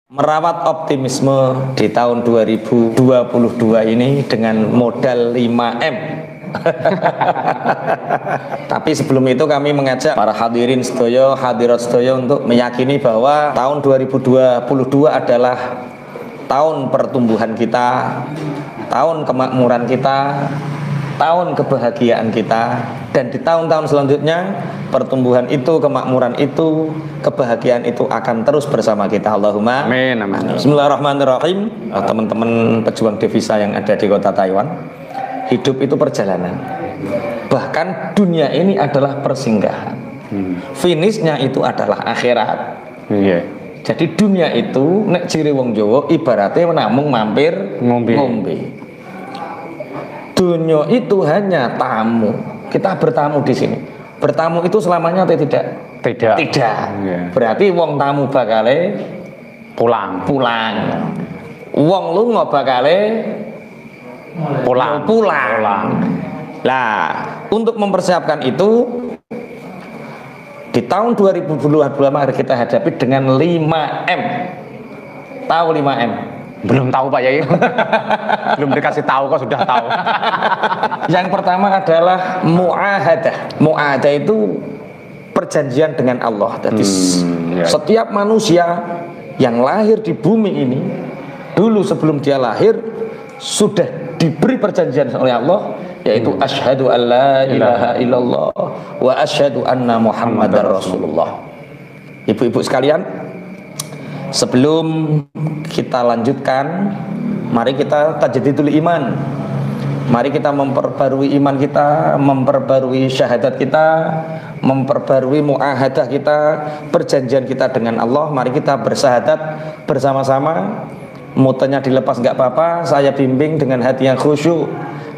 Merawat optimisme di tahun 2022 ini dengan modal 5M. Tapi sebelum itu kami mengajak para hadirin sedaya, hadirat sedaya untuk meyakini bahwa tahun 2022 adalah tahun pertumbuhan kita, tahun kemakmuran kita, tahun kebahagiaan kita, dan di tahun-tahun selanjutnya pertumbuhan itu, kemakmuran itu, kebahagiaan itu akan terus bersama kita. Allahumma amin, amin. Bismillahirrahmanirrahim. Teman-teman pejuang devisa yang ada di kota Taiwan, hidup itu perjalanan. Bahkan dunia ini adalah persinggahan. Finishnya itu adalah akhirat. Jadi dunia itu nek ciri wong Jawa ibaratnya namung mampir ngombe. Dunia itu hanya tamu. Kita bertamu di sini. Bertamu itu selamanya atau tidak? Tidak. Berarti wong tamu bakale pulang. Wong lunga bakale pulang. Lah, untuk mempersiapkan itu di tahun 2022 mari kita hadapi dengan 5M. Tahu 5M? Belum tahu Pak Yai. Belum dikasih tahu kok sudah tahu. Yang pertama adalah mu'ahadah. Mu'ahadah itu perjanjian dengan Allah. Jadi setiap manusia yang lahir di bumi ini, dulu sebelum dia lahir sudah diberi perjanjian oleh Allah, yaitu asyhadu an la ilaha illallah wa asyhadu anna muhammadar rasulullah. Ibu-ibu sekalian, sebelum kita lanjutkan, mari kita tajdidul iman. Mari kita memperbarui iman kita, memperbarui syahadat kita, memperbarui muahadah kita, perjanjian kita dengan Allah. Mari kita bersyahadat bersama-sama. Mutanya dilepas nggak apa-apa. Saya bimbing dengan hati yang khusyuk,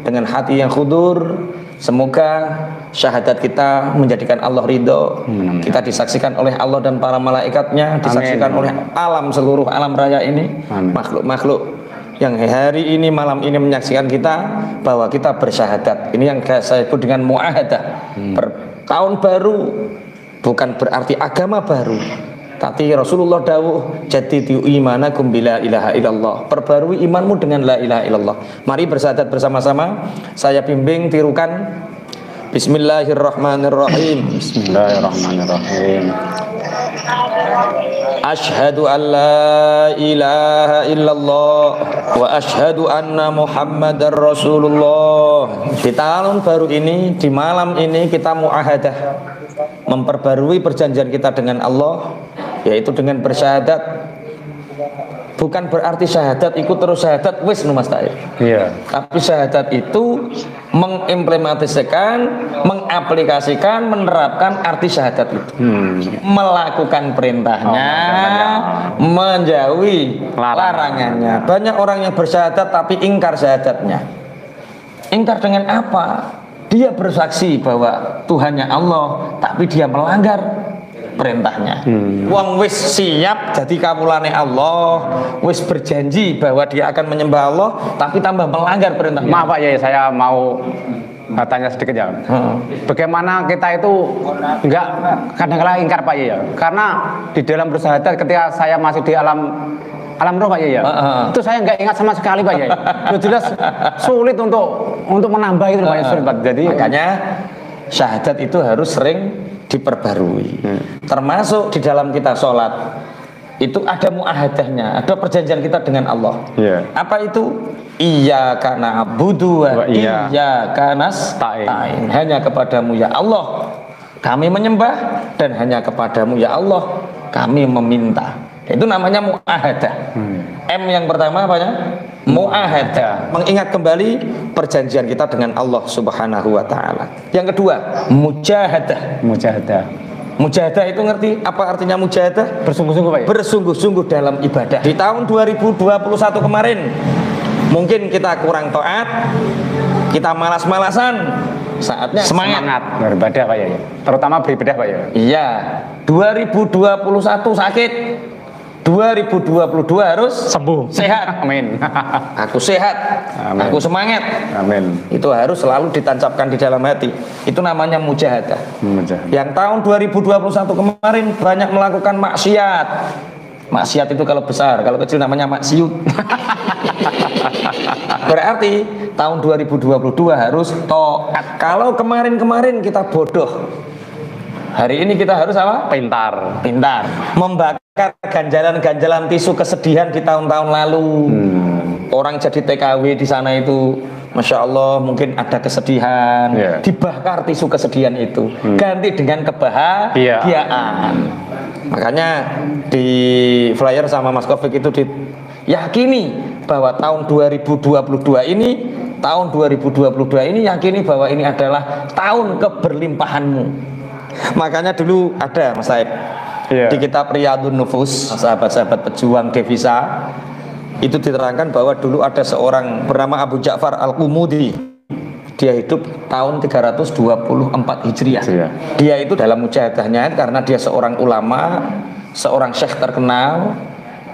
dengan hati yang khudur. Semoga syahadat kita menjadikan Allah ridho. Kita disaksikan oleh Allah dan para malaikatnya, disaksikan oleh alam, seluruh alam raya ini, makhluk-makhluk yang hari ini, malam ini menyaksikan kita bahwa kita bersyahadat. Ini yang saya sebut dengan mu'ahadah. Tahun baru bukan berarti agama baru, tapi Rasulullah dawuh jadidu imanakum bila ilaha illallah. Perbarui imanmu dengan la ilaha illallah. Mari bersyahadat bersama-sama. Saya bimbing, tirukan. Bismillahirrahmanirrahim. Bismillahirrahmanirrahim. Asyhadu an la ilaha illallah wa asyhadu anna muhammadar rasulullah. Di tahun baru ini, di malam ini kita mu'ahadah, memperbarui perjanjian kita dengan Allah, yaitu dengan bersyahadat. Bukan berarti syahadat ikut terus syahadat wis nu Mas Taib. Tapi syahadat itu mengimplementasikan, mengaplikasikan, menerapkan arti syahadat itu. Melakukan perintahnya, menjauhi larangannya. Banyak orang yang bersyahadat tapi ingkar syahadatnya. Ingkar dengan apa? Dia bersaksi bahwa Tuhannya Allah, tapi dia melanggar perintahnya. Wong wis siap jadi kawulane Allah, wis berjanji bahwa dia akan menyembah Allah, tapi tambah melanggar perintahnya. Maaf Pak Yai, saya mau tanya sedikit ya. Bagaimana kita itu enggak kadang-kadang ingkar Pak Yai ya? Karena di dalam bersyahadat ketika saya masih di alam roh Pak Yai ya, itu saya nggak ingat sama sekali Pak Yai. Jelas sulit untuk menambah itu Pak Yai, sulit Pak. Jadi makanya syahadat itu harus sering diperbarui. Termasuk di dalam kita sholat itu ada mu'ahadahnya, ada perjanjian kita dengan Allah. Apa itu? Iyyaka na'budu wa iyyaka nasta'in. Hanya kepadamu ya Allah kami menyembah, dan hanya kepadamu ya Allah kami meminta. Itu namanya mu'ahadah. M yang pertama apanya? Mu'ahadah, mengingat kembali perjanjian kita dengan Allah Subhanahu wa ta'ala. Yang kedua, mujahadah. Mujahadah itu ngerti apa artinya mujahadah? Bersungguh-sungguh Pak ya? Bersungguh-sungguh dalam ibadah. Di tahun 2021 kemarin mungkin kita kurang taat, kita malas-malasan. Saatnya semangat beribadah Pak ya? Terutama beribadah Pak ya? Iya. 2021 sakit, 2022 harus sembuh, sehat. Amin. Aku sehat, amin. Aku semangat, amin. Itu harus selalu ditancapkan di dalam hati. Itu namanya mujahadah. Yang tahun 2021 kemarin banyak melakukan maksiat, Maksiat itu kalau besar, kalau kecil namanya maksiut. Berarti tahun 2022 harus taat. Kalau kemarin-kemarin kita bodoh, hari ini kita harus apa? Pintar. Membakar ganjalan-ganjalan tisu kesedihan di tahun-tahun lalu. Orang jadi TKW di sana itu, Masya Allah, mungkin ada kesedihan, dibakar tisu kesedihan itu, ganti dengan kebahagiaan. Makanya di flyer sama Mas Kofik itu diyakini bahwa tahun 2022 ini yakini bahwa ini adalah tahun keberlimpahanmu. Makanya dulu ada Mas Said di kitab Riyadun Nufus, sahabat-sahabat pejuang devisa, itu diterangkan bahwa dulu ada seorang bernama Abu Ja'far Al-Qumudi. Dia hidup tahun 324 Hijriah. Dia itu dalam mujahadahnya karena dia seorang ulama, seorang syekh terkenal,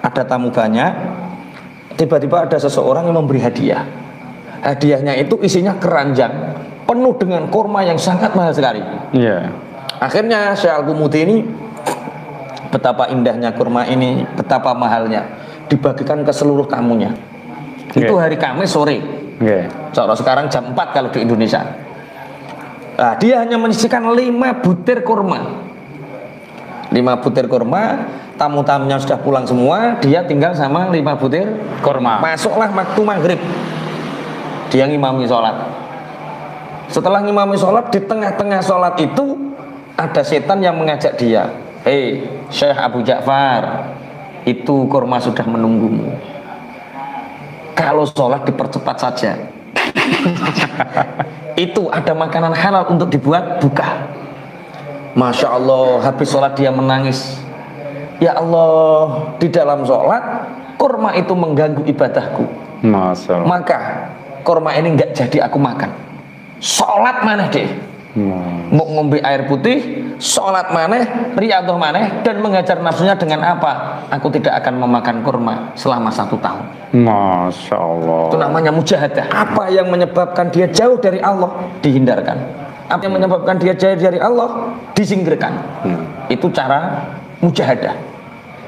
ada tamu banyak. Tiba-tiba ada seseorang yang memberi hadiah. Hadiahnya itu isinya keranjang penuh dengan kurma yang sangat mahal sekali. Akhirnya Syekh Al-Qumudi ini, betapa indahnya kurma ini, betapa mahalnya, dibagikan ke seluruh tamunya. Itu hari Kamis sore. Sekarang jam 4 kalau di Indonesia. Nah, dia hanya menyisihkan 5 butir kurma. 5 butir kurma, tamu-tamunya sudah pulang semua, dia tinggal sama 5 butir kurma. Masuklah waktu maghrib, dia ngimami sholat. Setelah ngimami sholat, di tengah-tengah sholat itu ada setan yang mengajak dia, "Hei Syekh Abu Ja'far, itu kurma sudah menunggumu. Kalau sholat dipercepat saja. Itu ada makanan halal untuk dibuat buka." Masya Allah, habis sholat dia menangis. Ya Allah, di dalam sholat kurma itu mengganggu ibadahku. Maka kurma ini nggak jadi aku makan. Sholat mana deh? Mau ngombe air putih, sholat maneh, riyadhah maneh, dan mengajar nafsunya dengan apa? Aku tidak akan memakan kurma selama 1 tahun. Masya Allah. Itu namanya mujahadah. Apa yang menyebabkan dia jauh dari Allah, dihindarkan. Apa yang menyebabkan dia jauh dari Allah, disingkirkan. Itu cara mujahadah.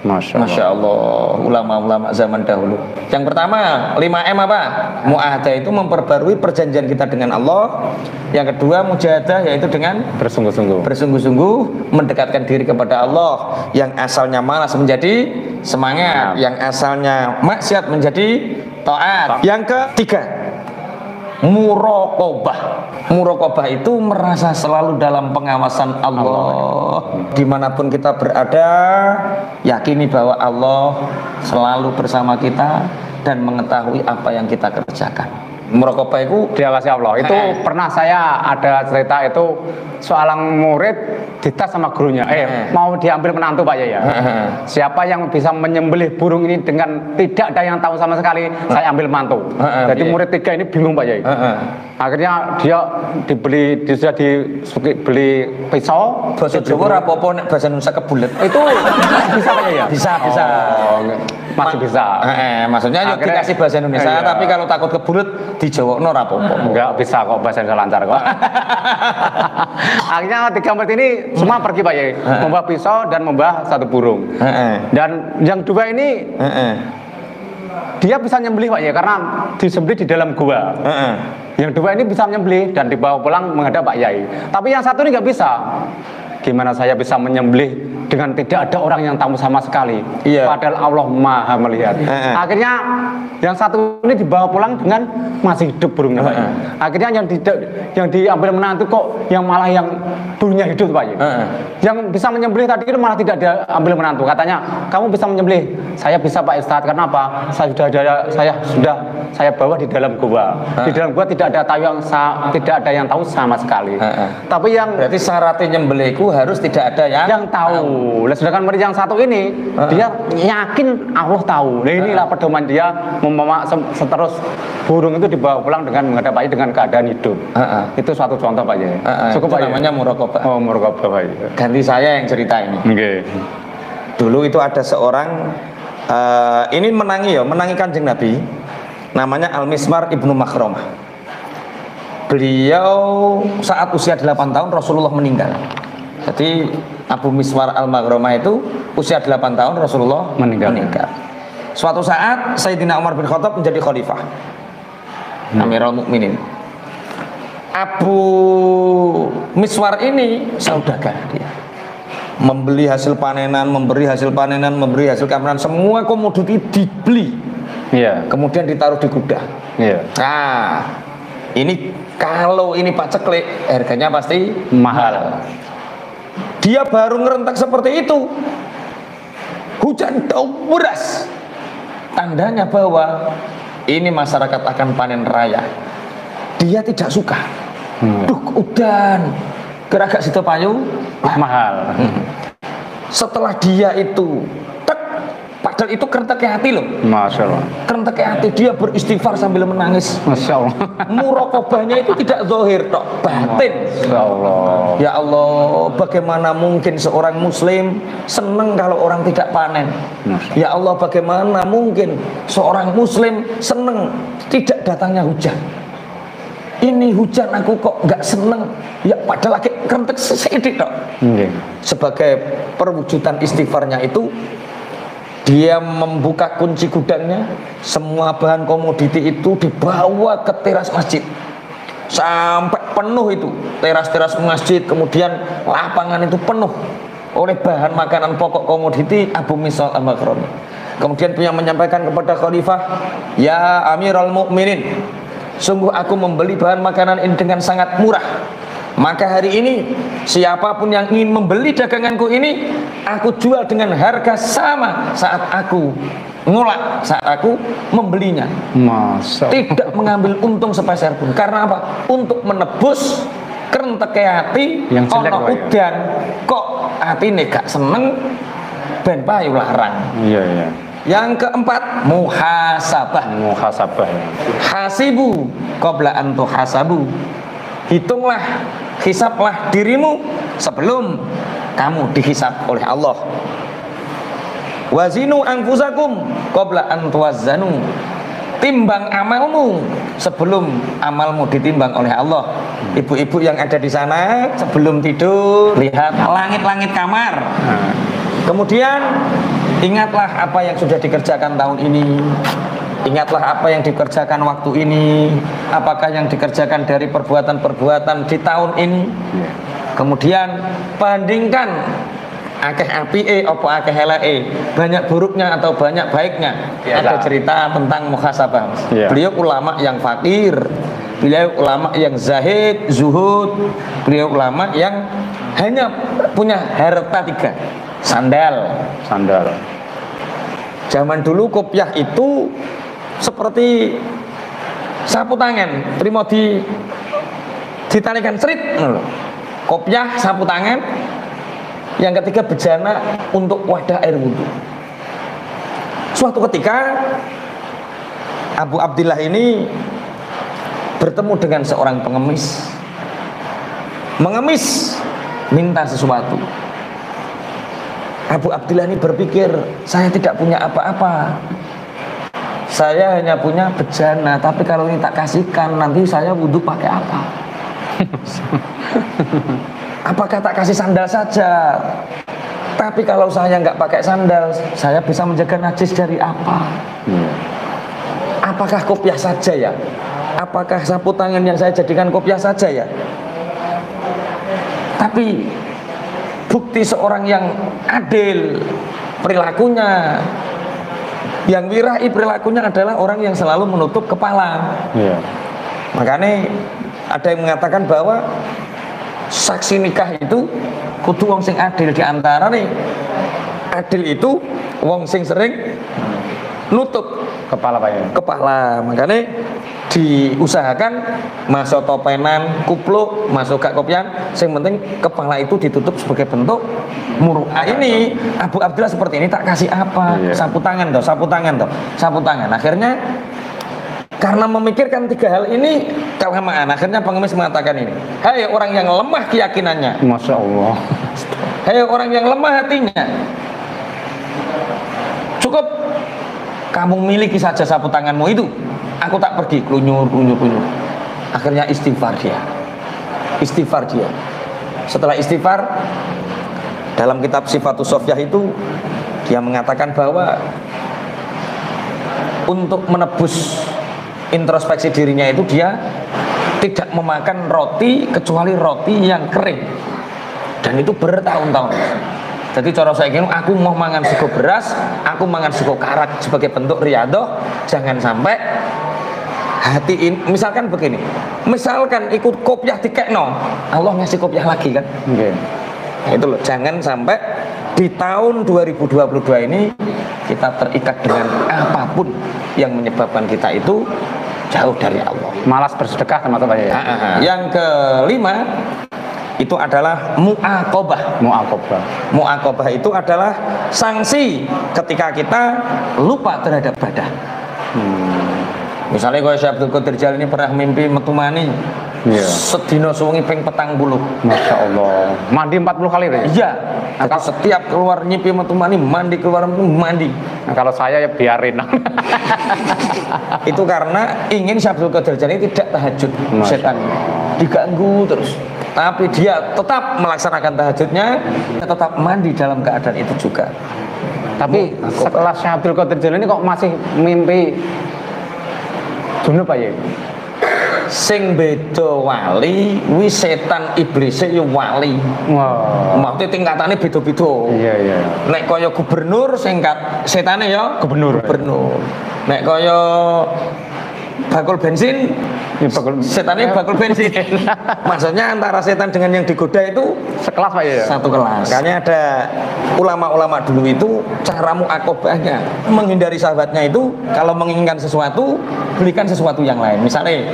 Masya Allah, ulama-ulama zaman dahulu. Yang pertama, 5M apa? Mu'ahadah itu memperbarui perjanjian kita dengan Allah. Yang kedua, mujahadah yaitu dengan bersungguh-sungguh mendekatkan diri kepada Allah. Yang asalnya malas menjadi semangat, yang asalnya maksiat menjadi taat. Yang ketiga, muraqabah. Muraqabah itu merasa selalu dalam pengawasan Allah. Dimanapun kita berada, yakini bahwa Allah selalu bersama kita dan mengetahui apa yang kita kerjakan. Muraqabah itu diawasi Allah. Itu pernah saya ada cerita itu, seorang murid dites sama gurunya, mau diambil menantu Pak Yaya. Siapa yang bisa menyembelih burung ini dengan tidak ada yang tahu sama sekali, saya ambil mantu. Jadi murid 3 ini bingung Pak Yaya. Akhirnya dia dibeli pisau. Bahasa Jawa apa-apa nek bahasa Indonesia kebulet. Itu bisa Pak Yaya? Bisa. Masih bisa. Maksudnya yuk dikasih bahasa Indonesia, tapi kalau takut kebulet di Jawa ora apa-apa. Enggak bisa kok, bahasa Indonesia lancar kok. Akhirnya 3 murid ini semua pergi Pak Yai, membawa pisau dan membawa 1 burung. Dan yang 2 ini dia bisa nyembelih Pak Yai karena disembelih di dalam gua. Yang 2 ini bisa menyembelih dan dibawa pulang menghadap Pak Yai. Tapi yang 1 ini nggak bisa. Gimana saya bisa menyembelih dengan tidak ada orang yang tahu sama sekali? Padahal Allah Maha melihat. Akhirnya yang 1 ini dibawa pulang dengan masih hidup burungnya Pak. Akhirnya yang diambil menantu kok yang malah yang burungnya hidup Pak. Yang bisa menyembelih tadi itu malah tidak diambil menantu. Katanya, kamu bisa menyembelih. Saya bisa Pak Ustadz. Karena apa? Saya bawa di dalam gua. Di dalam gua tidak ada yang tahu sama sekali. Tapi yang berarti syaratnya nyembelihku harus tidak ada yang tahu. Sedangkan murid yang 1 ini dia yakin Allah tahu. Nah inilah pedoman dia membawa seterus burung itu dibawa pulang dengan menghadap Pak Yai dengan keadaan hidup. Itu suatu contoh Pak Yai. Cukup Pak, namanya muraqabah. Oh, muraqabah Pak Yai. Ganti saya yang cerita ini. Dulu itu ada seorang ini menangi Kanjeng Nabi, namanya Al-Mismar Ibnu Makhramah. Beliau saat usia 8 tahun Rasulullah meninggal. Jadi Abu Miswar al-Maghromah itu usia 8 tahun Rasulullah meninggal. Suatu saat Sayyidina Umar bin Khattab menjadi khalifah, Amirul Mukminin. Abu Miswar ini saudagar dia. Membeli hasil panenan, memberi hasil panenan, memberi hasil keamanan, semua komoditi dibeli. Iya. Kemudian ditaruh di gudang. Iya. Nah, ini kalau ini paceklik harganya pasti Mahal. Dia baru ngerentak seperti itu, hujan deras, tandanya bahwa ini masyarakat akan panen raya. Dia tidak suka. Duh, udan geragak situ payu mahal. Setelah dia itu padahal itu kerentaknya hati loh. Masya Allah. Kerentaknya hati, dia beristighfar sambil menangis. Masya Allah. Muraqabahnya itu tidak zahir tok, batin. Masya Allah. Ya Allah, bagaimana mungkin seorang muslim senang kalau orang tidak panen? Ya Allah, bagaimana mungkin seorang muslim senang tidak datangnya hujan? Ini hujan aku kok nggak seneng. Ya padahal lagi kerentek sedikit tok. Sebagai perwujudan istighfarnya itu, dia membuka kunci gudangnya, semua bahan komoditi itu dibawa ke teras masjid sampai penuh itu teras-teras masjid, kemudian lapangan itu penuh oleh bahan makanan pokok komoditi Abu Miswar al-Maghromah. Kemudian dia menyampaikan kepada khalifah, ya Amirul Mukminin, sungguh aku membeli bahan makanan ini dengan sangat murah. Maka hari ini siapapun yang ingin membeli daganganku ini, aku jual dengan harga sama saat aku ngolak, saat aku membelinya. Masa. Tidak mengambil untung sepeser pun. Karena apa? Untuk menebus kerentek hati yang jelek ono udan kok atine gak seneng ben payu larang. Iya, iya. Yang keempat, muhasabah. Muhasabah. Hasibu qabla an tuhasabu. Hitunglah, hisablah dirimu sebelum kamu dihisab oleh Allah. Wazinu anfusakum qabla an tuwazzanu. Timbang amalmu sebelum amalmu ditimbang oleh Allah. Ibu-ibu yang ada di sana sebelum tidur lihat langit-langit kamar. Kemudian ingatlah apa yang sudah dikerjakan tahun ini. Ingatlah apa yang dikerjakan waktu ini. Apakah yang dikerjakan dari perbuatan-perbuatan di tahun ini. Kemudian bandingkan akeh apike apa akeh eleke, banyak buruknya atau banyak baiknya. Ada cerita tentang muhasabah. Beliau ulama yang fakir, beliau ulama yang zahid, zuhud, beliau ulama yang hanya punya harta 3, sandal. Zaman dulu kopiah itu seperti sapu tangan, terima ditalikan serit. Kopiah, sapu tangan. Yang ketiga bejana untuk wadah air wudhu. Suatu ketika Abu Abdillah ini bertemu dengan seorang pengemis. Mengemis minta sesuatu. Abu Abdillah ini berpikir, saya tidak punya apa-apa. Saya hanya punya bejana, tapi kalau ini tak kasihkan, nanti saya wudhu pakai apa? Apakah tak kasih sandal saja? Tapi kalau saya nggak pakai sandal, saya bisa menjaga najis dari apa? Apakah kopiah saja ya? Apakah sapu tangan yang saya jadikan kopiah saja ya? Tapi bukti seorang yang adil perilakunya, yang wirai perilakunya adalah orang yang selalu menutup kepala. Makanya ada yang mengatakan bahwa saksi nikah itu kudu wong sing adil. Di antara nih adil itu wong sing sering nutup kepala. Makanya diusahakan masuk topenan, kupluk, masuk gak kopian, yang penting kepala itu ditutup sebagai bentuk muru'ah. Ini Abu Abdillah seperti ini, tak kasih apa? Sapu tangan toh. Akhirnya karena memikirkan 3 hal ini kelamaan, akhirnya pengemis mengatakan ini, hai orang yang lemah keyakinannya, Masya Allah, hai orang yang lemah hatinya, cukup kamu miliki saja sapu tanganmu itu, aku tak pergi kelunyur. Akhirnya istighfar dia. setelah istighfar, dalam kitab Sifatus Sofiyah itu dia mengatakan bahwa untuk menebus introspeksi dirinya itu dia tidak memakan roti kecuali roti yang kering, dan itu bertahun-tahun. Jadi cara saya kira aku mau mangan sego beras, aku mangan sego karak sebagai bentuk riyadhah. Jangan sampai hati ini, misalkan begini, misalkan ikut kopiah dikekno, Allah ngasih kopiah lagi kan. Okay. Nah, itu loh, jangan sampai di tahun 2022 ini kita terikat dengan apapun yang menyebabkan kita itu jauh dari Allah. Malas bersedekah teman-teman ya. Yang kelima itu adalah mu'aqobah. Mu'aqobah itu adalah sanksi ketika kita lupa terhadap ibadah. Misalnya kalau Syekh Abdul Qadir Jalani pernah mimpi metu mani, sedina suwengi ping 40. Masya Allah. Mandi 40 kali deh. Iya. Jadi setiap keluar nyipi metu mani, mandi keluar mandi. Nah, kalau saya ya biarin. Itu karena ingin Syekh Abdul Qadir Jalani tidak tahajud, setan diganggu terus. Tapi dia tetap melaksanakan tahajudnya, dia tetap mandi dalam keadaan itu juga. Tapi setelah Syekh Abdul Qadir Jalani kok masih mimpi junub Pak ya? Sing beda wali, wi setan iblis ya wali. Wow. Maksudnya tingkatannya beda-beda. Iya. Nek kaya gubernur, setane ya gubernur. Nek kaya bakul bensin, setannya bakul bensin. Maksudnya antara setan dengan yang digoda itu sekelas Pak ya? Satu kelas. Makanya ada ulama-ulama dulu itu cara mu'aqobahnya, menghindari sahabatnya itu kalau menginginkan sesuatu, belikan sesuatu yang lain. Misalnya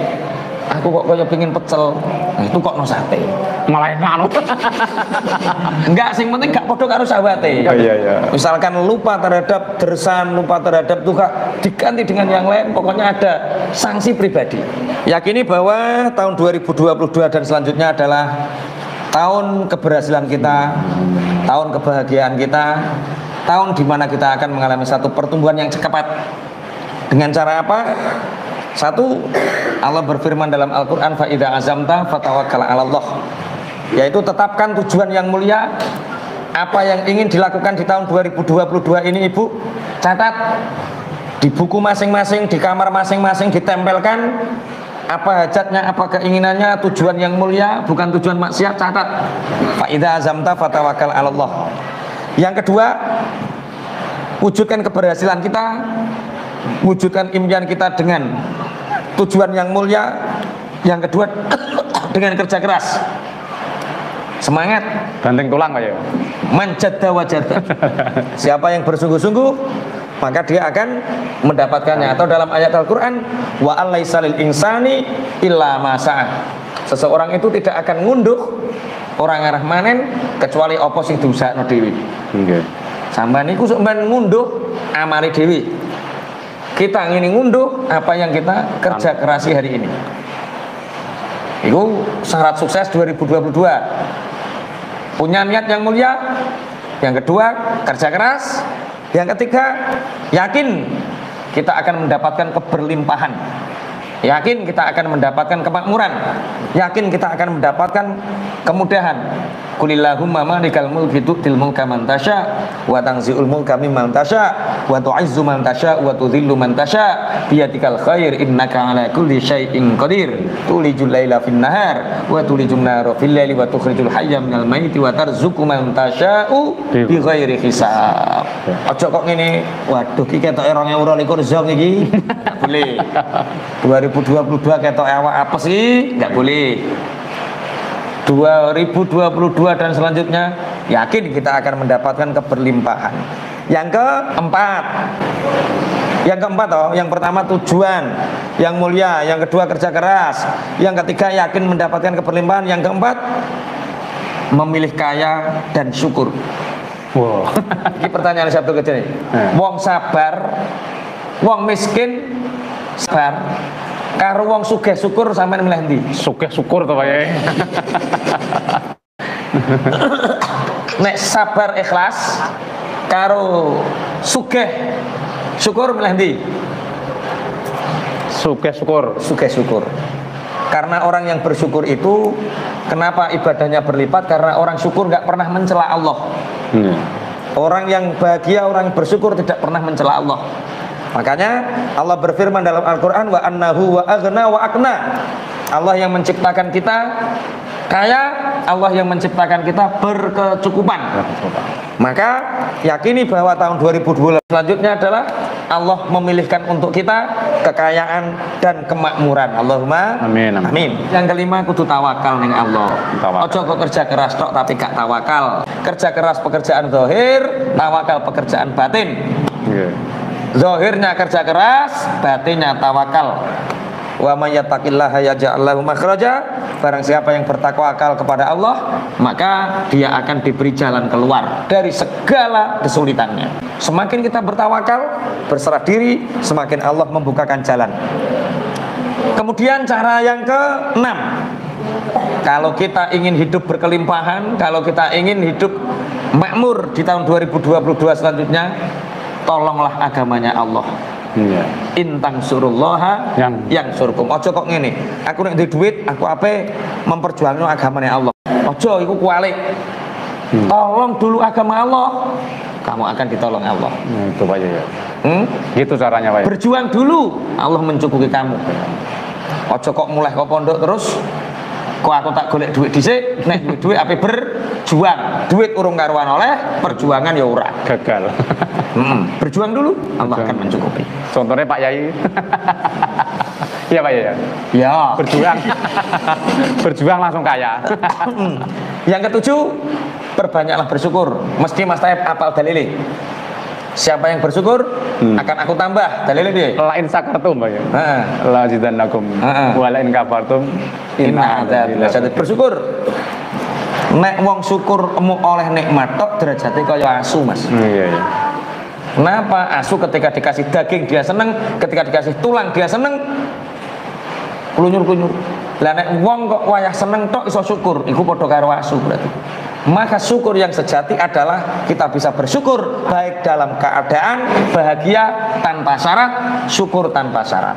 aku kok kayak pengen pecel, nah itu kok no sate, malah enak. enggak, sing penting gak podo karo sahabate. Iya. Misalkan lupa terhadap dersan, lupa terhadap duka, diganti dengan yang lain, pokoknya ada sanksi pribadi. Yakini bahwa tahun 2022 dan selanjutnya adalah tahun keberhasilan kita, tahun kebahagiaan kita, tahun di mana kita akan mengalami satu pertumbuhan yang cepat. Dengan cara apa? Satu, Allah berfirman dalam Al-Quran, fa'idha azamta fatawakkal 'ala Allah, yaitu tetapkan tujuan yang mulia. Apa yang ingin dilakukan di tahun 2022 ini Ibu catat di buku masing-masing, di kamar masing-masing, ditempelkan apa hajatnya, apa keinginannya, tujuan yang mulia, bukan tujuan maksiat, catat. Fa'idha azamta fatawakkal 'ala Allah. Yang kedua, wujudkan keberhasilan kita, wujudkan impian kita dengan tujuan yang mulia. Yang kedua, dengan kerja keras, semangat, banting tulang Pak ya. Manjadda wajadda. Siapa yang bersungguh-sungguh maka dia akan mendapatkannya. Atau dalam ayat Al-Quran, wa alaisa lil insani illa ma sa'a. Seseorang itu tidak akan ngunduh orang arah manen kecuali apa sing diusahakno dhewe. Nggih. Sampeyan niku sok ben ngunduh amale dhewe. Kita ingin ngunduh apa yang kita kerja kerasi hari ini. Itu syarat sukses 2022. Punya niat yang mulia. Yang kedua, kerja keras. Yang ketiga, yakin kita akan mendapatkan keberlimpahan. Yakin kita akan mendapatkan kemakmuran. Yakin kita akan mendapatkan kemudahan. Qulillahumma malikal mulki tu'til mulka man tasya wa tanzi'ul mulka mimman tasya wa tu'izzu man tasya wa tudhillu man tasya biyadikal khair innaka ala kulli syai'in qadir tulijul laila fin nahar wa tulijun nara fil laili wa tukhrijul hayya minal maiti wa tarzuqu man tasya'u bi ghairi hisab. Aja kok ngene, waduh iki ketoke 2022 zong iki. Enggak boleh. 2022 ketoke awak apa sih? Enggak boleh. 2022 dan selanjutnya yakin kita akan mendapatkan keberlimpahan. Yang keempat yang pertama tujuan yang mulia, yang kedua kerja keras, yang ketiga yakin mendapatkan keberlimpahan, yang keempat memilih kaya dan syukur. Wow. Ini pertanyaan satu kecil nih. Wong sabar, wong miskin sabar, karo wong sugih syukur sampean milih ndi? Sugih syukur to Pak ya. Nek sabar ikhlas karo sugih syukur milih ndi? Sugih syukur. Sugih syukur. Karena orang yang bersyukur itu Kenapa ibadahnya berlipat? Karena orang syukur nggak pernah mencela Allah. Orang yang bahagia, orang bersyukur tidak pernah mencela Allah. Makanya Allah berfirman dalam Al-Quran, wa annahu wa aghna wa akna. Allah yang menciptakan kita kaya, Allah yang menciptakan kita berkecukupan. Maka yakini bahwa tahun 2012 selanjutnya adalah Allah memilihkan untuk kita kekayaan dan kemakmuran. Allahumma amin, amin. Amin. Yang kelima, kudu tawakal ning Allah. Ojo kok kerja keras tok tapi gak tawakal. Kerja keras pekerjaan zahir, tawakal pekerjaan batin. Zahirnya kerja keras, batinnya tawakal. Wa may yattaqillaha yaj'al lahu makhraja. Barang siapa yang bertakwakal kepada Allah, maka dia akan diberi jalan keluar dari segala kesulitannya. Semakin kita bertawakal, berserah diri, semakin Allah membukakan jalan. Kemudian cara yang ke-6, kalau kita ingin hidup berkelimpahan, kalau kita ingin hidup makmur di tahun 2022 selanjutnya, tolonglah agamanya Allah. Intang surullaha yang surkum. Ojo kok ngene, aku nek duwe duit, aku ape memperjuangno agamane Allah. Ojo iku kualik. Tolong dulu agama Allah, kamu akan ditolong Allah. Itu Pak ya. Gitu caranya Pak. Berjuang dulu, Allah mencukupi kamu. Ojo kok mulai kok pondok terus kok aku tak golek duit dhisik, nek duit ape berjuang. Duit urung karuan oleh, perjuangan ya ora. Gagal. Berjuang dulu, Allah akan mencukupi. Contohnya Pak Yai. Iya Pak Yai. Ya. Berjuang. Berjuang langsung kaya. Yang ketujuh, perbanyaklah bersyukur. Mesti Mas Taib apal dalile. Siapa yang bersyukur akan aku tambah. Dalile piye? La in sakartum Pak ya. Heeh. La zidannakum wa la in kafartum inna adzabi. Bersyukur. Nek wong syukur oleh nikmat tok derajate kaya asu, Mas. Iya. Kenapa asu ketika dikasih daging dia seneng, ketika dikasih tulang dia seneng, klunyur-klunyur. Lah nek wong kok wayah seneng tok iso syukur, iku padha karo asu berarti. Maka syukur yang sejati adalah kita bisa bersyukur baik dalam keadaan bahagia tanpa syarat, syukur tanpa syarat.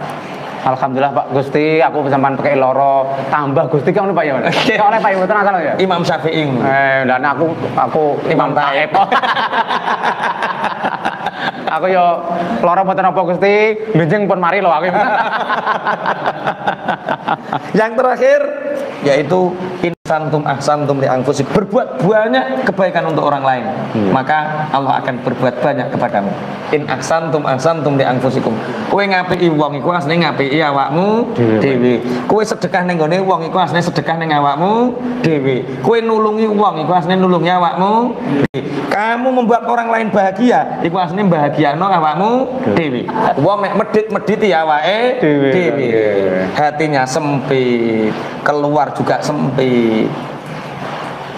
Alhamdulillah Pak Gusti, aku sampean pakai loro tambah Gusti kan Pak ya. Oleh Pak mboten asal ya. Imam Syafi'i. Dan aku Imam Taib. Aku yo loro mboten apa Gusti, benjing pun mari lho aku. Yang terakhir yaitu insantum ahsantum li anfusikum. Berbuat banyak kebaikan untuk orang lain, maka Allah akan berbuat banyak kepadamu. In ahsantum li anfusikum. Kowe ngapiki wong iku asline ngapiki awakmu dhewe. Kowe sedekah ning gone wong iku asline sedekah ning awakmu dhewe. Kowe nulungi wong iku asline nulungi awakmu dhewe. Kamu membuat orang lain bahagia, iku asline bahagiano awakmu dhewe. Wong nek medit-mediti awake dhewe. Hatinya sempit, keluar juga sempit.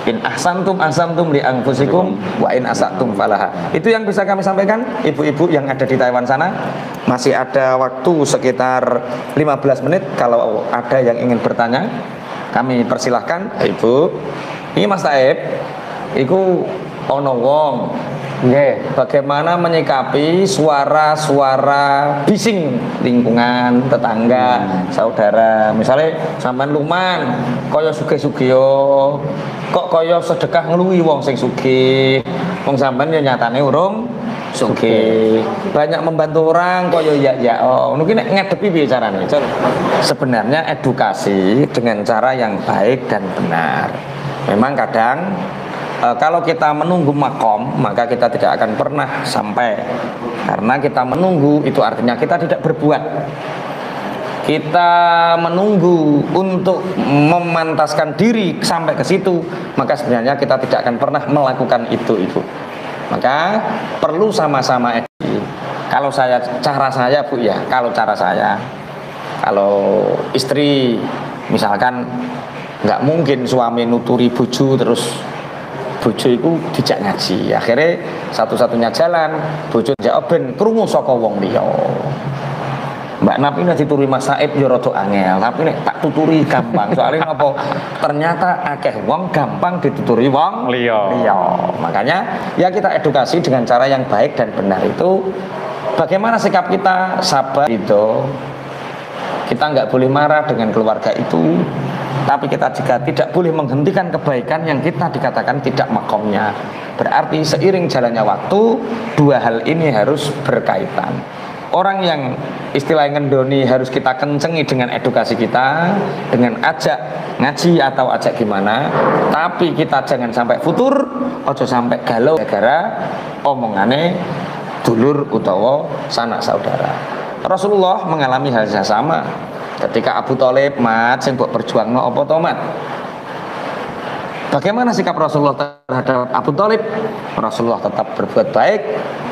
In ahsantum li anfusikum wa in asatum falaha. Itu yang bisa kami sampaikan. Ibu-ibu yang ada di Taiwan sana, masih ada waktu sekitar 15 menit. Kalau ada yang ingin bertanya, kami persilahkan. Ibu, ini Mas Taib, iku ono wong bagaimana menyikapi suara-suara bising lingkungan, tetangga, saudara. Misalnya sampean luman, kaya sugih-sugih kok kaya sedekah ngluwi wong sing sugih. Wong sampean ya nyatane urung sugih. Banyak membantu orang kaya ya ngono ki nek ngadepi piye carane? Sebenarnya edukasi dengan cara yang baik dan benar. Memang kadang kalau kita menunggu makom, maka kita tidak akan pernah sampai. Karena kita menunggu, itu artinya kita tidak berbuat. Kita menunggu untuk memantaskan diri sampai ke situ, maka sebenarnya kita tidak akan pernah melakukan itu. Maka perlu sama-sama edukasi. Kalau cara saya Bu ya, kalau istri misalkan nggak mungkin suami nuturi bojo terus bojo iku dijak ngaji. Akhirnya satu-satunya jalan bojo njak ben krungu saka wong liya. Mbak Napi nek dituturi Mas Saib ya rada angel, tapi nek tak tuturi gampang. Soalnya apa? Ternyata akeh wong gampang dituturi wong liya. Makanya ya kita edukasi dengan cara yang baik dan benar itu. Bagaimana sikap kita? Sabar itu. Kita nggak boleh marah dengan keluarga itu. Tapi kita juga tidak boleh menghentikan kebaikan yang kita dikatakan tidak makomnya. Berarti seiring jalannya waktu, dua hal ini harus berkaitan. Orang yang istilah ngendoni harus kita kencengi dengan edukasi kita, dengan ajak ngaji atau ajak gimana. Tapi kita jangan sampai futur, ojo sampai galau gara-gara omongane dulur utawa sanak saudara. Rasulullah mengalami hal yang sama. Ketika Abu Thalib mat sing mbok perjuangno apa to mat? Bagaimana sikap Rasulullah terhadap Abu Thalib? Rasulullah tetap berbuat baik,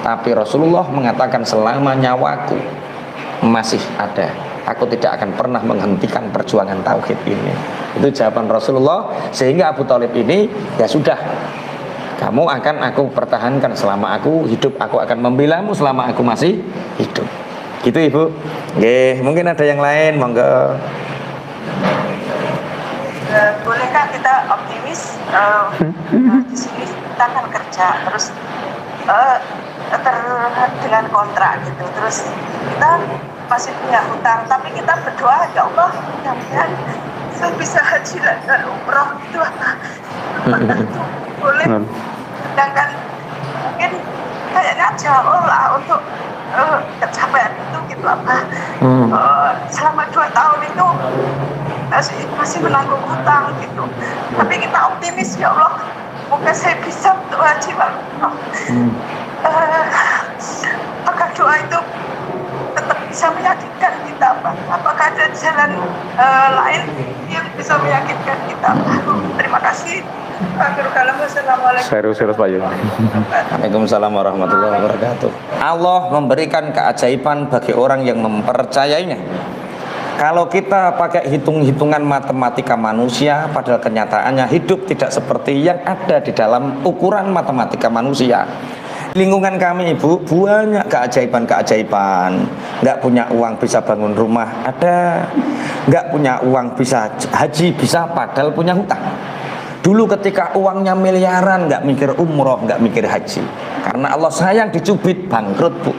tapi Rasulullah mengatakan selama nyawaku masih ada, aku tidak akan pernah menghentikan perjuangan tauhid ini. Itu jawaban Rasulullah. Sehingga Abu Thalib ini ya sudah, kamu akan aku pertahankan selama aku hidup, aku akan membelamu selama aku masih hidup. Gitu Ibu. Oke, mungkin ada yang lain, monggo. Bolehkah kita optimis di sini kita kan kerja terus dengan kontrak gitu, terus kita masih punya hutang, tapi kita berdoa ya Allah mudah-mudahan saya bisa haji dan umroh itu apa itu boleh, sedangkan mungkin kayaknya jauh lah untuk kecapaian itu gitu apa selama 2 tahun itu masih menanggung hutang gitu, tapi kita optimis ya Allah semoga saya bisa untuk haji dan umroh. Apakah doa itu tetap bisa meyakinkan kita Pak? Apakah ada jalan lain yang bisa meyakinkan kita? Terima kasih. Serius Pak Yu. Waalaikumsalam warahmatullahi wabarakatuh. Allah memberikan keajaiban bagi orang yang mempercayainya. Kalau kita pakai hitung-hitungan matematika manusia, padahal kenyataannya hidup tidak seperti yang ada di dalam ukuran matematika manusia. Lingkungan kami Ibu banyak keajaiban-keajaiban. Nggak punya uang bisa bangun rumah, ada. Nggak punya uang bisa haji, bisa, padahal punya hutang. Dulu ketika uangnya miliaran, nggak mikir umroh, nggak mikir haji. Karena Allah sayang dicubit, bangkrut Bu.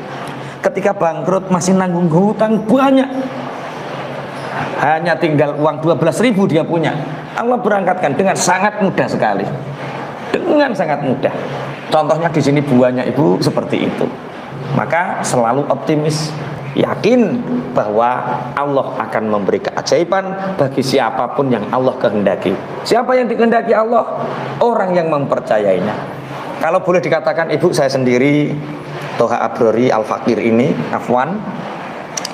Ketika bangkrut masih nanggung hutang banyak. Hanya tinggal uang 12.000 dia punya. Allah berangkatkan dengan sangat mudah sekali. Dengan sangat mudah. Contohnya di sini buahnya Ibu seperti itu. Maka selalu optimis, yakin bahwa Allah akan memberi keajaiban bagi siapapun yang Allah kehendaki. Siapa yang dikehendaki Allah? Orang yang mempercayainya. Kalau boleh dikatakan Ibu, saya sendiri Toha Abrori Al-Fakir ini, Afwan,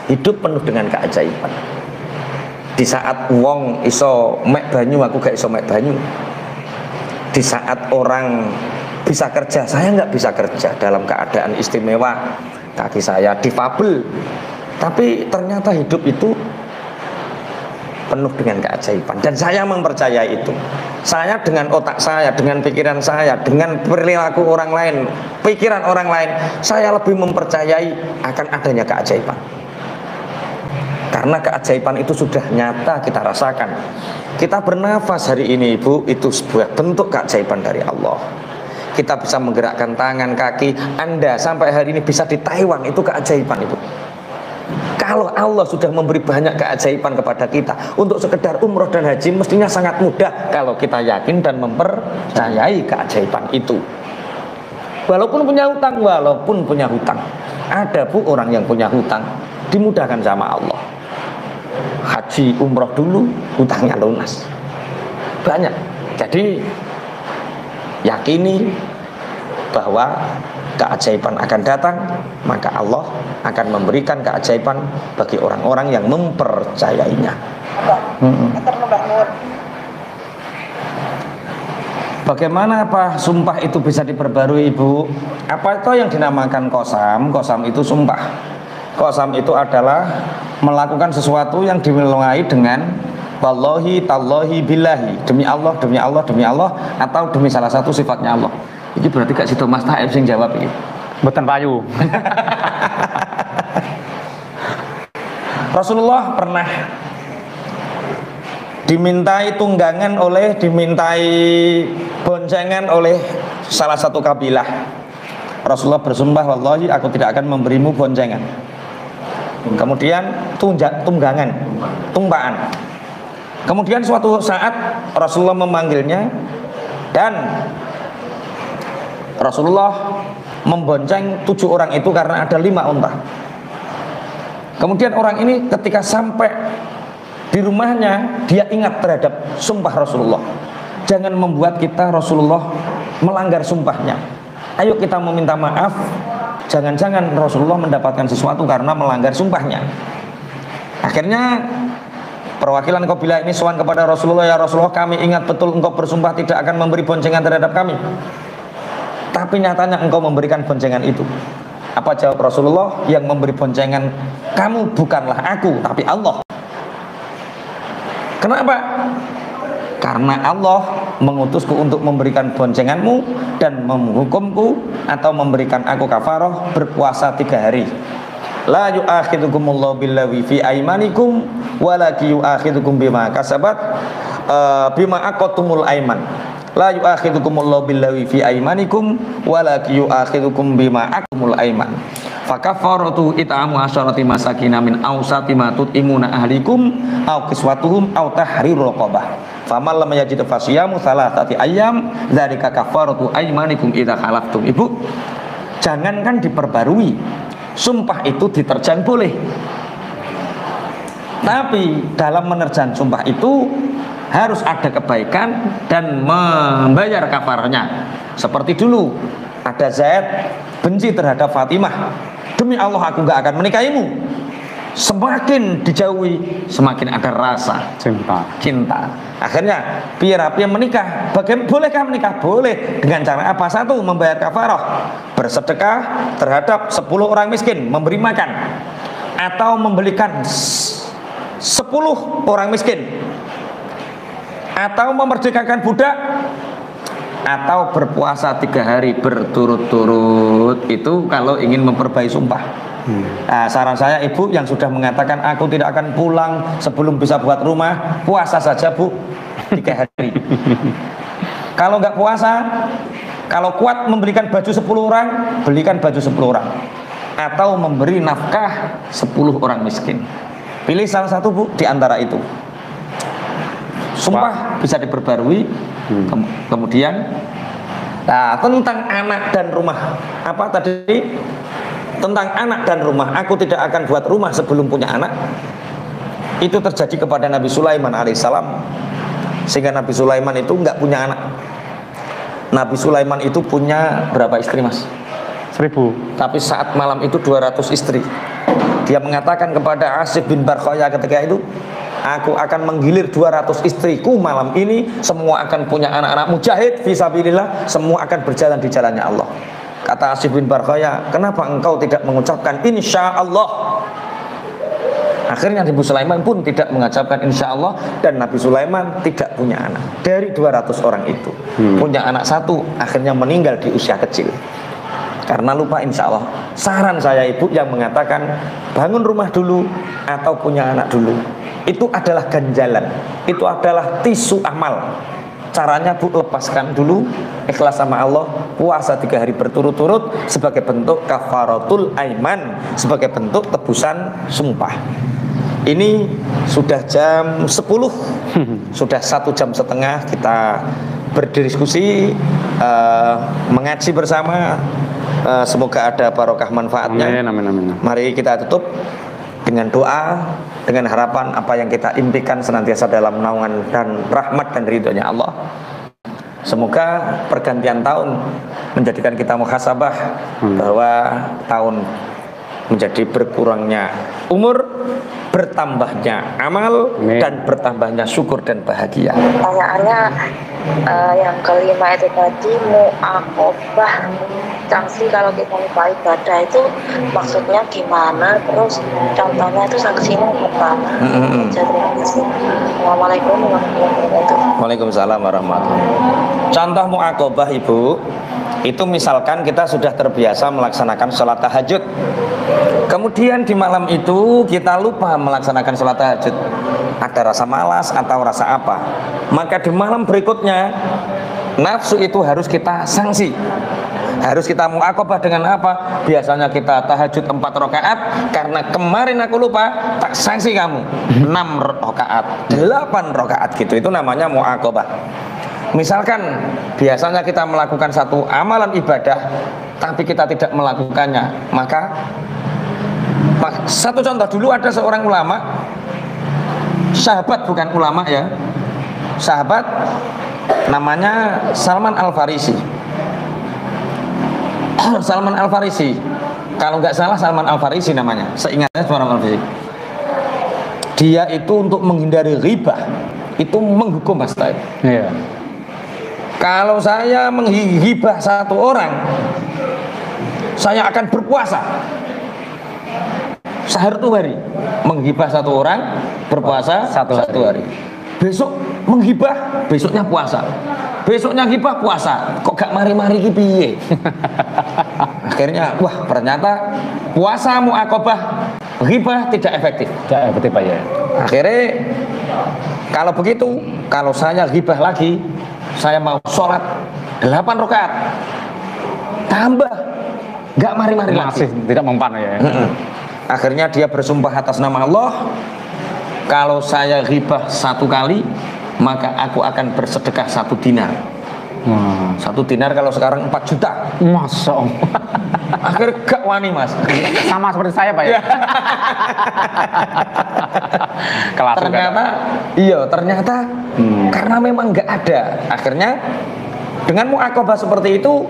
hidup penuh dengan keajaiban. Di saat wong iso mek banyu, aku gak iso mek banyu. Di saat orang bisa kerja, saya nggak bisa kerja dalam keadaan istimewa. Kaki saya difabel, tapi ternyata hidup itu penuh dengan keajaiban. Dan saya mempercayai itu. Saya dengan otak saya, dengan pikiran saya, dengan perilaku orang lain, pikiran orang lain, saya lebih mempercayai akan adanya keajaiban. Karena keajaiban itu sudah nyata kita rasakan. Kita bernafas hari ini Ibu, itu sebuah bentuk keajaiban dari Allah. Kita bisa menggerakkan tangan, kaki. Anda sampai hari ini bisa di Taiwan, itu keajaiban Ibu. Kalau Allah sudah memberi banyak keajaiban kepada kita untuk sekedar umroh dan haji, mestinya sangat mudah kalau kita yakin dan mempercayai keajaiban itu. Walaupun punya hutang, ada Bu orang yang punya hutang dimudahkan sama Allah. Haji umroh dulu, hutangnya lunas. Banyak. Jadi yakini bahwa keajaiban akan datang, maka Allah akan memberikan keajaiban bagi orang-orang yang mempercayainya. Bagaimana apa sumpah itu bisa diperbarui Ibu? Apa itu yang dinamakan qasam? Qasam itu sumpah. Qasam itu adalah melakukan sesuatu yang dimulai dengan wallahi, tallahi, billahi, demi Allah, demi Allah, demi Allah, atau demi salah satu sifatnya Allah. Ini berarti Kak Sito Mas Taib sing jawab ini. Mboten payu. Rasulullah pernah dimintai boncengan oleh salah satu kabilah. Rasulullah bersumpah, wallahi aku tidak akan memberimu boncengan. Kemudian tumpaan. Kemudian suatu saat Rasulullah memanggilnya dan Rasulullah membonceng 7 orang itu karena ada 5 unta. Kemudian orang ini ketika sampai di rumahnya, dia ingat terhadap sumpah Rasulullah. Jangan membuat kita Rasulullah melanggar sumpahnya. Ayo kita meminta maaf. Jangan-jangan Rasulullah mendapatkan sesuatu karena melanggar sumpahnya. Akhirnya perwakilan kabilah ini sowan kepada Rasulullah, ya Rasulullah, kami ingat betul engkau bersumpah tidak akan memberi boncengan terhadap kami, tapi nyatanya engkau memberikan boncengan itu. Apa jawab Rasulullah? Yang memberi boncengan kamu bukanlah aku, tapi Allah. Kenapa? Karena Allah mengutusku untuk memberikan boncenganmu dan menghukumku atau memberikan aku kafarah berpuasa 3 hari. La yu'akhidukumullahu billahi fi aimanikum walaki yu'akhidukum bima kasabat bima aqatumul aiman. La yu'akhidukumullahu billahi fi aimanikum walaki yu'akhidukum bima aqatumul aiman. Fakafaratu it'amu asyarati masakina min awsati ma tut'imuna ahlikum aw kiswatuhum aw tahriru raqabah. Faman lam yajid fasiyamu thalathati ayyam dzalika kafaratu aimanikum idza khalaftum. Ibu, jangankan diperbarui, sumpah itu diterjang boleh, tapi dalam menerjang sumpah itu harus ada kebaikan dan membayar kafarnya. Seperti dulu ada Zaid benci terhadap Fatimah, demi Allah aku gak akan menikahimu. Semakin dijauhi semakin ada rasa cinta. Akhirnya biar menikah. Bolehkah menikah? Boleh. Dengan cara apa? 1, membayar kafarah, bersedekah terhadap 10 orang miskin, memberi makan, atau membelikan 10 orang miskin, atau memerdekakan budak, atau berpuasa 3 hari berturut-turut. Itu kalau ingin memperbaiki sumpah. Nah, saran saya, ibu yang sudah mengatakan aku tidak akan pulang sebelum bisa buat rumah, puasa saja Bu 3 hari. Kalau nggak puasa, kalau kuat memberikan baju 10 orang, belikan baju 10 orang, atau memberi nafkah 10 orang miskin. Pilih salah satu Bu di antara itu. Sumpah bisa diperbarui. Kemudian tentang anak dan rumah, apa tadi? Tentang anak dan rumah, aku tidak akan buat rumah sebelum punya anak. Itu terjadi kepada Nabi Sulaiman alaihissalam. Sehingga Nabi Sulaiman itu nggak punya anak. Nabi Sulaiman itu punya berapa istri, Mas? 1000. Tapi saat malam itu 200 istri. Dia mengatakan kepada Asif bin Barkhaya ketika itu, aku akan menggilir 200 istriku malam ini. Semua akan punya anak-anak mujahid fisabilillah. Semua akan berjalan di jalannya Allah. Kata Asif bin Barkhaya, kenapa engkau tidak mengucapkan insya Allah? Akhirnya Nabi Sulaiman pun tidak mengucapkan insya Allah, dan Nabi Sulaiman tidak punya anak. Dari 200 orang itu punya anak 1, akhirnya meninggal di usia kecil karena lupa insya Allah. Saran saya ibu yang mengatakan bangun rumah dulu atau punya anak dulu, itu adalah ganjalan, itu adalah tisu amal. Caranya Bu, lepaskan dulu, ikhlas sama Allah, puasa 3 hari berturut-turut sebagai bentuk kafaratul aiman, sebagai bentuk tebusan sumpah. Ini sudah jam 10, sudah 1,5 jam kita berdiskusi, mengaji bersama. Semoga ada barokah manfaatnya. Amin. Mari kita tutup dengan doa, dengan harapan apa yang kita impikan senantiasa dalam naungan dan rahmat dan ridhonya Allah. Semoga pergantian tahun menjadikan kita muhasabah bahwa tahun menjadi berkurangnya umur, bertambahnya amal, dan bertambahnya syukur dan bahagia. Pertanyaannya yang kelima itu tadi, mu'aqobah sanksi kalau kita lupa ibadah itu maksudnya gimana, terus contohnya itu sanksinya apa? Terima kasih. Assalamualaikum warahmatullahi wabarakatuh. Waalaikumsalam warahmatullahi wabarakatuh. Contoh mu'aqobah ibu, itu misalkan kita sudah terbiasa melaksanakan sholat tahajud, kemudian di malam itu kita lupa melaksanakan sholat tahajud, ada rasa malas atau rasa apa, maka di malam berikutnya nafsu itu harus kita sanksi, Harus kita muakobah dengan apa? Biasanya kita tahajud 4 rakaat, karena kemarin aku lupa, tak sanksi kamu 6 rakaat, 8 rakaat gitu. Itu namanya muakobah. Misalkan biasanya kita melakukan satu amalan ibadah, tapi kita tidak melakukannya, maka satu contoh dulu, ada seorang ulama, sahabat bukan ulama ya, sahabat namanya Salman Al-Farisi. Salman Al-Farisi, kalau nggak salah Salman Al-Farisi namanya, seingatnya Salman Al-Farisi. Dia itu untuk menghindari ghibah, itu menghukum Mas Taib. Iya. Kalau saya menghibah satu orang, saya akan berpuasa sehari hari. Menghibah satu orang, berpuasa satu hari. Besok menghibah, besoknya puasa. Besoknya hibah, puasa. Kok gak mari-mari ki piye? Akhirnya, wah ternyata puasa muakobah, hibah tidak efektif. Tidak efektif Pak ya. Akhirnya kalau begitu, kalau saya hibah lagi, saya mau sholat 8 rakaat tambah, gak mari-mari lagi. Masih tidak mempan ya. Akhirnya dia bersumpah atas nama Allah, kalau saya ghibah 1 kali, maka aku akan bersedekah 1 dinar. 1 dinar kalau sekarang 4 juta. Masa Om. Akhirnya gak wani Mas. Sama seperti saya Pak ya. Ternyata karena memang gak ada. Akhirnya dengan muakobah seperti itu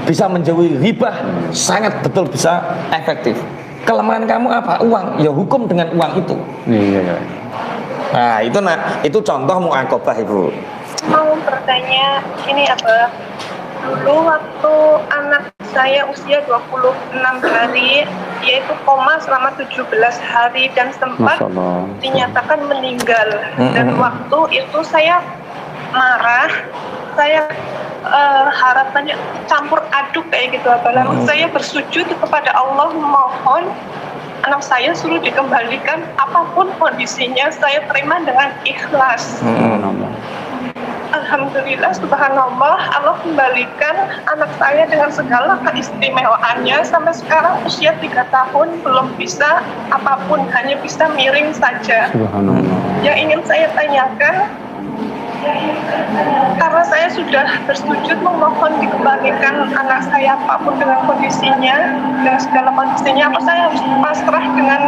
bisa menjauhi ghibah, sangat betul bisa efektif. Kelemahan kamu apa? Uang. Ya hukum dengan uang itu. Iya. Nah, itu contoh muakobah Ibu. Mau bertanya ini apa? Dulu waktu anak saya usia 26 hari, yaitu koma selama 17 hari dan sempat dinyatakan meninggal. Dan waktu itu saya marah, saya harapannya campur aduk kayak gitu apa. Lalu saya bersujud kepada Allah, mohon anak saya suruh dikembalikan, apapun kondisinya saya terima dengan ikhlas. Alhamdulillah, subhanallah, Allah kembalikan anak saya dengan segala keistimewaannya. Sampai sekarang usia 3 tahun belum bisa apapun, hanya bisa miring saja. Yang ingin saya tanyakan, karena saya sudah bersujud memohon dikembalikan anak saya apapun dengan kondisinya, dengan segala kondisinya, apa saya harus pasrah dengan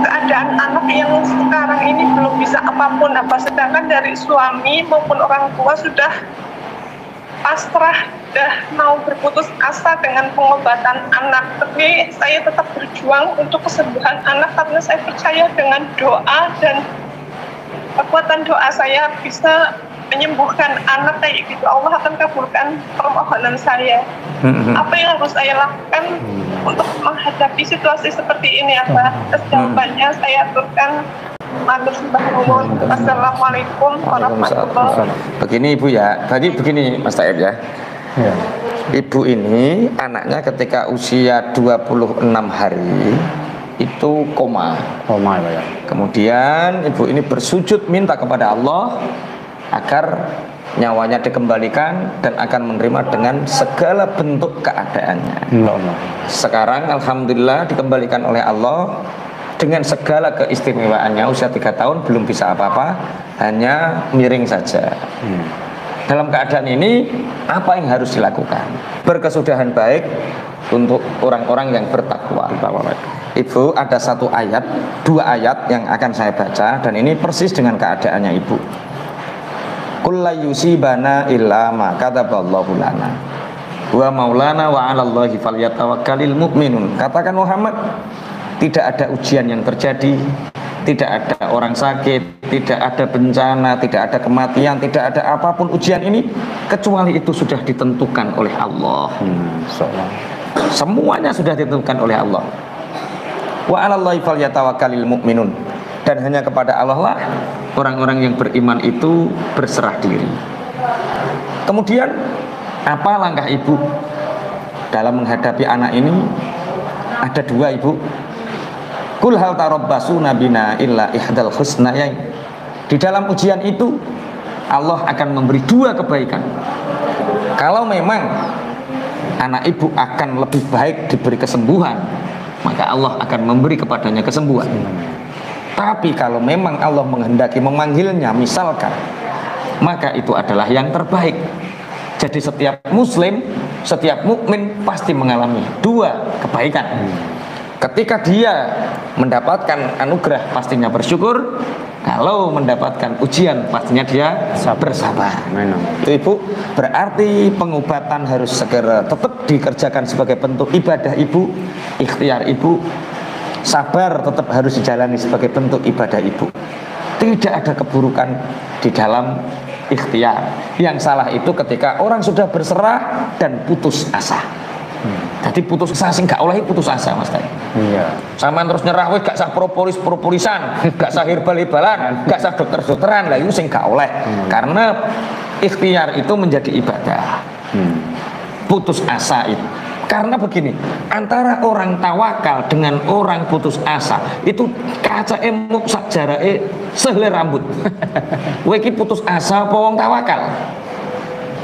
keadaan anak yang sekarang ini belum bisa apapun apa, sedangkan dari suami maupun orang tua sudah pasrah, sudah mau berputus asa dengan pengobatan anak. Tapi saya tetap berjuang untuk kesembuhan anak karena saya percaya dengan doa dan kekuatan doa saya bisa menyembuhkan anak kayak gitu. Allah akan kabulkan permohonan saya. Apa yang harus saya lakukan untuk menghadapi situasi seperti ini apa? Jawabannya saya aturkan. Assalamualaikum warahmatullahi wabarakatuh. Begini Ibu ya, tadi begini Mas Taib ya. Ibu ini anaknya ketika usia 26 hari itu koma ya. Kemudian ibu ini bersujud minta kepada Allah agar nyawanya dikembalikan dan akan menerima dengan segala bentuk keadaannya. Sekarang alhamdulillah dikembalikan oleh Allah dengan segala keistimewaannya. Usia 3 tahun belum bisa apa-apa, hanya miring saja. Dalam keadaan ini apa yang harus dilakukan? Berkesudahan baik untuk orang-orang yang bertakwa. Ibu, ada 1 ayat, 2 ayat yang akan saya baca, dan ini persis dengan keadaannya Ibu. Qul la yusibana illa ma kataballahu lana wa maulana wa 'alallahi falyatawakkalul mu'minun. Katakan Muhammad, tidak ada ujian yang terjadi, tidak ada orang sakit, tidak ada bencana, tidak ada kematian, tidak ada apapun ujian ini kecuali itu sudah ditentukan oleh Allah. Semuanya sudah ditentukan oleh Allah. Wa 'alallahi falyatawakkalul mu'minun. Dan hanya kepada Allah lah orang-orang yang beriman itu berserah diri. Kemudian apa langkah ibu dalam menghadapi anak ini? Ada 2 Ibu. Kul hal tarabbasuna bina illa ihdal husnayain. Di dalam ujian itu Allah akan memberi 2 kebaikan. Kalau memang anak ibu akan lebih baik diberi kesembuhan, maka Allah akan memberi kepadanya kesembuhan. Tapi kalau memang Allah menghendaki memanggilnya misalkan, maka itu adalah yang terbaik. Jadi setiap muslim, setiap mukmin pasti mengalami dua kebaikan. Ketika dia mendapatkan anugerah pastinya bersyukur, kalau mendapatkan ujian pastinya dia bersabar. Itu Ibu, berarti pengobatan harus segera tetap dikerjakan sebagai bentuk ibadah Ibu, ikhtiar Ibu. Sabar tetap harus dijalani sebagai bentuk ibadah Ibu. Tidak ada keburukan di dalam ikhtiar. Yang salah itu ketika orang sudah berserah dan putus asa. Jadi putus asa sing gak oleh putus asa Mas Tay. Iya. Sampean terus nyerah wis gak sah propolis-propolisan, gak sah herbal-herbalan, gak sah dokter-dokteran, lah itu sing gak oleh. Karena ikhtiar itu menjadi ibadah. Putus asa itu. Karena begini, antara orang tawakal dengan orang putus asa itu kaca emuk sak jarake sehelai rambut. Kowe iki putus asa apa wong tawakal?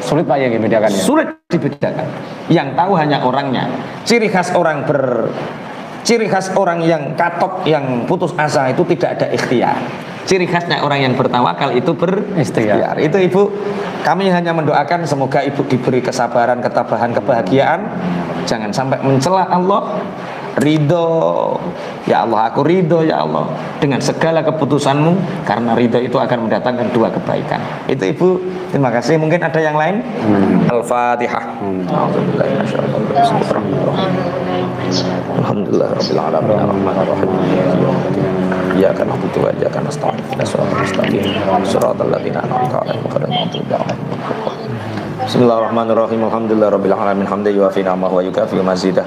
Sulit Pak ya membedakannya. Sulit dibedakan. Yang tahu hanya orangnya. Ciri khas orang yang katok, yang putus asa itu tidak ada ikhtiar. Ciri khasnya orang yang bertawakal itu berikhtiar. Itu Ibu, kami hanya mendoakan semoga Ibu diberi kesabaran, ketabahan, kebahagiaan. Jangan sampai mencela Allah. Ridho, ya Allah, aku ridho ya Allah dengan segala keputusanmu, karena ridho itu akan mendatangkan dua kebaikan. Itu Ibu, terima kasih. Mungkin ada yang lain? Al-Fatihah. Alhamdulillahirrahmanirrahim. Iyyaka na'budu wa iyyaka nasta'in. Shiratal ladzina an'amta 'alaihim ghairil maghdubi 'alaihim waladdallin. Bismillahirrahmanirrahim. Alhamdulillahirabbil alamin. Hamdan yuwafi ni'amahu wa yukafi mazidah.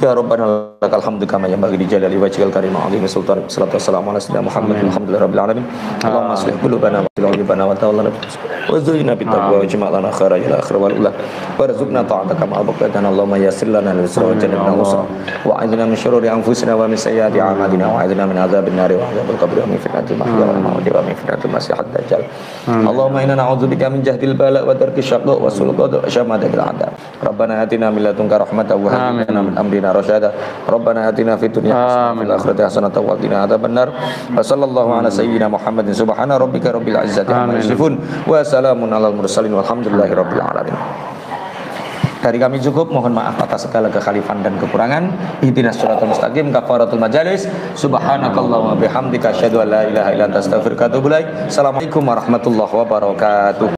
Ya Rabbana lakal hamdu kama yanbaghi li jalali wajhikal karim wa 'azimi sultanik. Wassalatu wassalamu ala sayyidina Muhammadin alhamdulillahirabbil alamin. Allahumma aslih qulubana wa qalbana wa tawallana wa zayyinna bit taqwa wa ij'alna khairan ila akhir wal ula warzuqna ta'ataka ma abqatana. Allahumma yassir lana al-yusra wa jannibna al-usra wa a'idna min shururi anfusina wa min sayyiati a'malina wa a'idna min adzabil nari wa adzabil qabri wa min fitnatil mahya wal mamati wa min fitnatil masiihid dajjal. Allahumma inna na'udzubika min jahdil bala wa darkis syaqqa wa sulul qada wa syamatatil a'da. Rabbana atina min ladunka rahmatan wa hab lana min amrina rasyada. Rabbana atina fid dunya hasanah wa fil akhirati hasanah wa qina adzabannar. Wa sallallahu ala sayyidina Muhammadin subhana rabbika rabbil izzati amma yasifun wa salamun alal mursalin walhamdulillahi rabbil alamin. Dari kami cukup, mohon maaf atas segala kekhilafan dan kekurangan. Ihdinas siratal mustaqim, kafaratul majalis. Subhanakallahumma bihamdika asyhadu an la ilaha illa anta astaghfiruka wa atubu ilaik. Assalamualaikum warahmatullahi wabarakatuh.